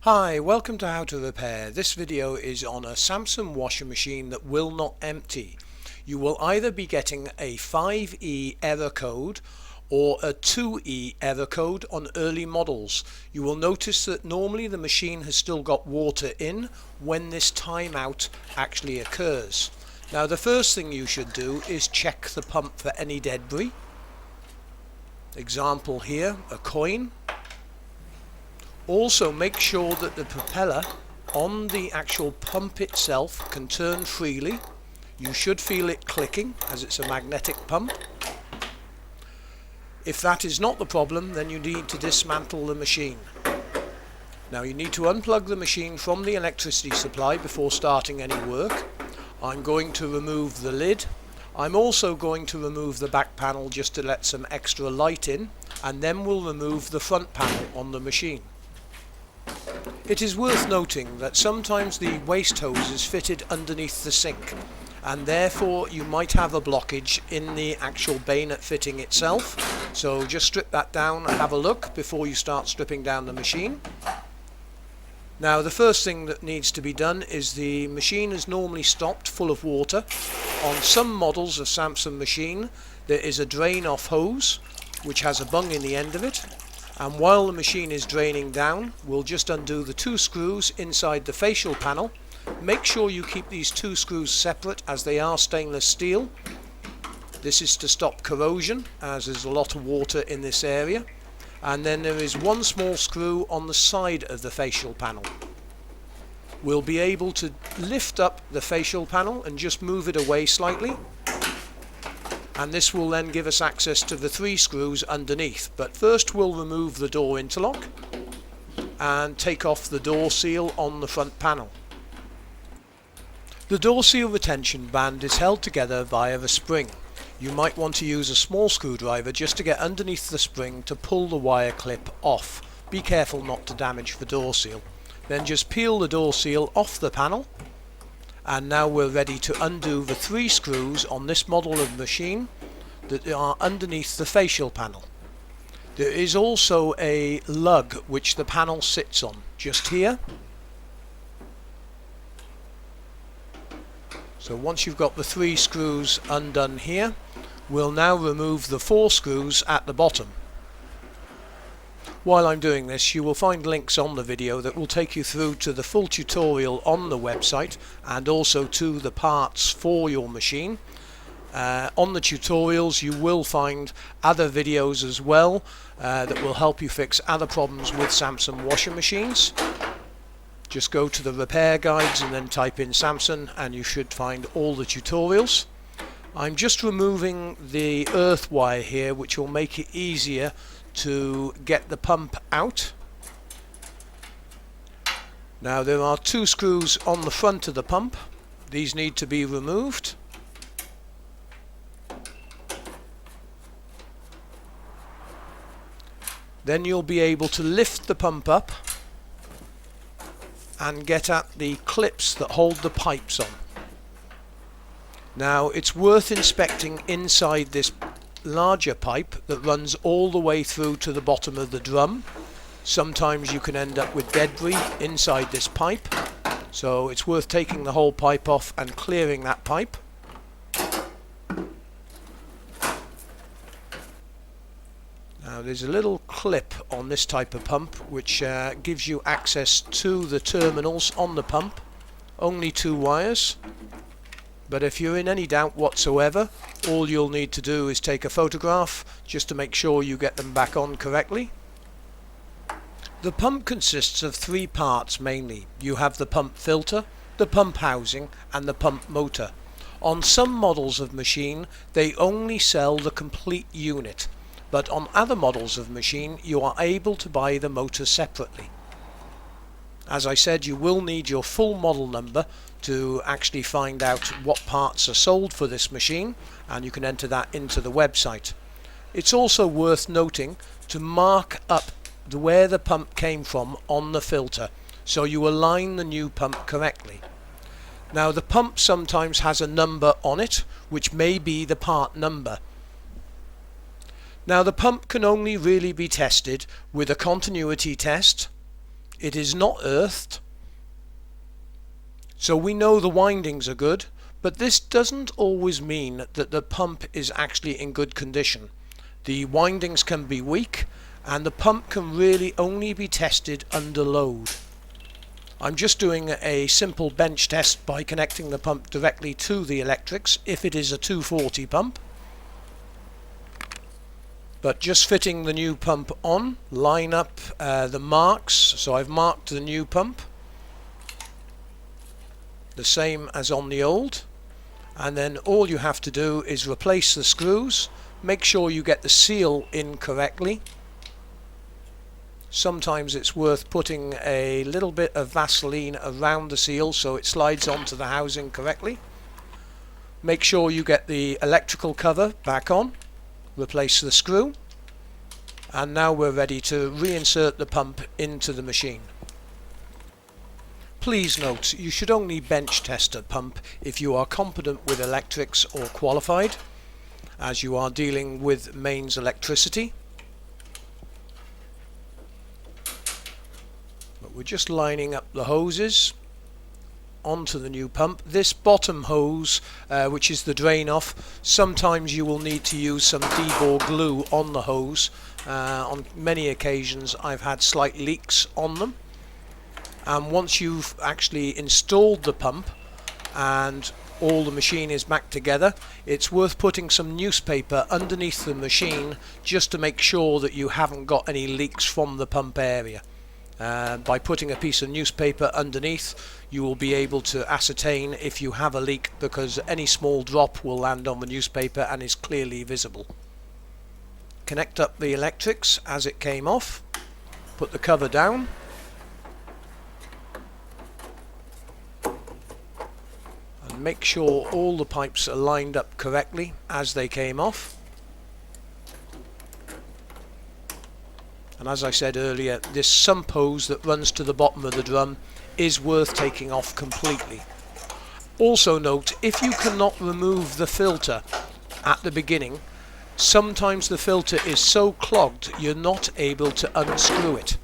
Hi, welcome to How to Repair. This video is on a Samsung washing machine that will not empty. You will either be getting a 5E error code or a 2E error code on early models. You will notice that normally the machine has still got water in when this timeout actually occurs. Now the first thing you should do is check the pump for any debris. Example here, a coin. Also make sure that the propeller on the actual pump itself can turn freely. You should feel it clicking as it's a magnetic pump. If that is not the problem, then you need to dismantle the machine. Now you need to unplug the machine from the electricity supply before starting any work. I'm going to remove the lid. I'm also going to remove the back panel just to let some extra light in, and then we'll remove the front panel on the machine. It is worth noting that sometimes the waste hose is fitted underneath the sink, and therefore you might have a blockage in the actual bayonet fitting itself. So just strip that down and have a look before you start stripping down the machine. Now the first thing that needs to be done is the machine is normally stopped full of water. On some models of Samsung machine there is a drain off hose which has a bung in the end of it. And while the machine is draining down, we'll just undo the two screws inside the facial panel. Make sure you keep these two screws separate as they are stainless steel. This is to stop corrosion as there's a lot of water in this area. And then there is one small screw on the side of the facial panel. We'll be able to lift up the facial panel and just move it away slightly. And this will then give us access to the three screws underneath. But first we'll remove the door interlock and take off the door seal on the front panel. The door seal retention band is held together via a spring. You might want to use a small screwdriver just to get underneath the spring to pull the wire clip off. Be careful not to damage the door seal. Then just peel the door seal off the panel. And now we're ready to undo the three screws on this model of machine that are underneath the facial panel. There is also a lug which the panel sits on, just here. So once you've got the three screws undone here, we'll now remove the four screws at the bottom. While I'm doing this, you will find links on the video that will take you through to the full tutorial on the website and also to the parts for your machine. On the tutorials you will find other videos as well that will help you fix other problems with Samsung washing machines. Just go to the repair guides and then type in Samsung and you should find all the tutorials. I'm just removing the earth wire here, which will make it easier to get the pump out. Now there are two screws on the front of the pump. These need to be removed. Then you'll be able to lift the pump up and get at the clips that hold the pipes on. Now it's worth inspecting inside this larger pipe that runs all the way through to the bottom of the drum. Sometimes you can end up with debris inside this pipe, so it's worth taking the whole pipe off and clearing that pipe. Now there's a little clip on this type of pump which gives you access to the terminals on the pump. Only two wires. But if you're in any doubt whatsoever, all you'll need to do is take a photograph just to make sure you get them back on correctly. The pump consists of three parts mainly. You have the pump filter, the pump housing and the pump motor. On some models of machine they only sell the complete unit, but on other models of machine you are able to buy the motor separately. As I said, you will need your full model number to actually find out what parts are sold for this machine, and you can enter that into the website. It's also worth noting to mark up where the pump came from on the filter so you align the new pump correctly. Now the pump sometimes has a number on it which may be the part number. Now the pump can only really be tested with a continuity test It is not earthed, so we know the windings are good, but this doesn't always mean that the pump is actually in good condition. The windings can be weak, and the pump can really only be tested under load. I'm just doing a simple bench test by connecting the pump directly to the electrics if it is a 240 pump. But just fitting the new pump on, line up the marks, so I've marked the new pump, the same as on the old, and then all you have to do is replace the screws, make sure you get the seal in correctly. Sometimes it's worth putting a little bit of Vaseline around the seal so it slides onto the housing correctly. Make sure you get the electrical cover back on, replace the screw, and now we're ready to reinsert the pump into the machine. Please note, you should only bench test a pump if you are competent with electrics or qualified, as you are dealing with mains electricity. But we're just lining up the hoses onto the new pump. This bottom hose, which is the drain off, sometimes you will need to use some D-bore glue on the hose. On many occasions I've had slight leaks on them, and once you've actually installed the pump and all the machine is back together, it's worth putting some newspaper underneath the machine just to make sure that you haven't got any leaks from the pump area. By putting a piece of newspaper underneath, you will be able to ascertain if you have a leak, because any small drop will land on the newspaper and is clearly visible. Connect up the electrics as it came off, put the cover down, and make sure all the pipes are lined up correctly as they came off. And as I said earlier, this sump hose that runs to the bottom of the drum is worth taking off completely. Also note, if you cannot remove the filter at the beginning, sometimes the filter is so clogged you're not able to unscrew it.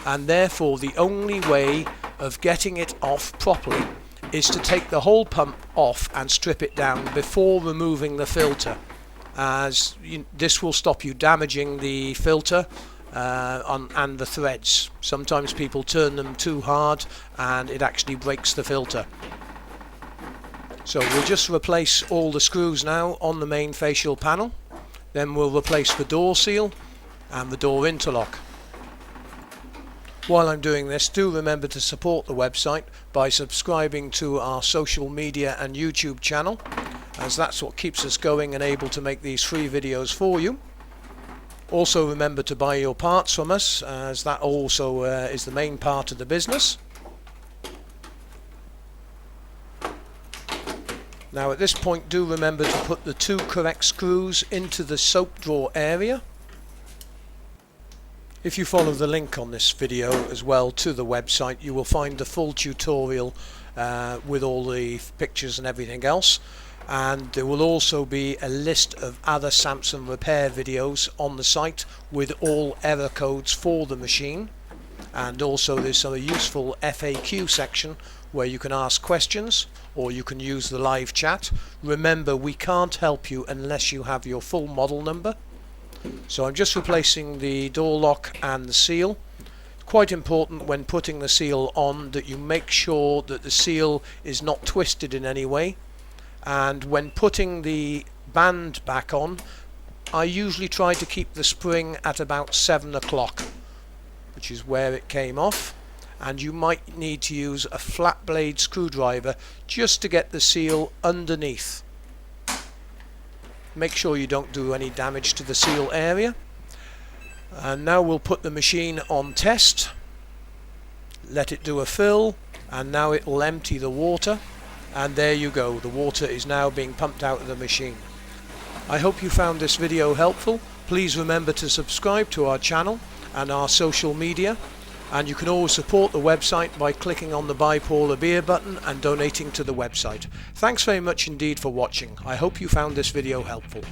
And therefore the only way of getting it off properly is to take the whole pump off and strip it down before removing the filter, as this will stop you damaging the filter and the threads. Sometimes people turn them too hard and it actually breaks the filter. So we'll just replace all the screws now on the main facial panel, then we'll replace the door seal and the door interlock. While I'm doing this, do remember to support the website by subscribing to our social media and YouTube channel, as that's what keeps us going and able to make these free videos for you. Also remember to buy your parts from us, as that also is the main part of the business. Now at this point, do remember to put the two correct screws into the soap drawer area. If you follow the link on this video as well to the website, you will find the full tutorial with all the pictures and everything else. And there will also be a list of other Samsung repair videos on the site with all error codes for the machine, and also there's a useful FAQ section where you can ask questions or you can use the live chat. Remember, we can't help you unless you have your full model number. So I'm just replacing the door lock and the seal. Quite important when putting the seal on that you make sure that the seal is not twisted in any way. And when putting the band back on, I usually try to keep the spring at about 7 o'clock, which is where it came off, and you might need to use a flat blade screwdriver just to get the seal underneath. Make sure you don't do any damage to the seal area. And now we'll put the machine on test, let it do a fill, and now it will empty the water. And there you go, the water is now being pumped out of the machine. I hope you found this video helpful. Please remember to subscribe to our channel and our social media, and you can always support the website by clicking on the Buy Paul a Beer button and donating to the website. Thanks very much indeed for watching. I hope you found this video helpful.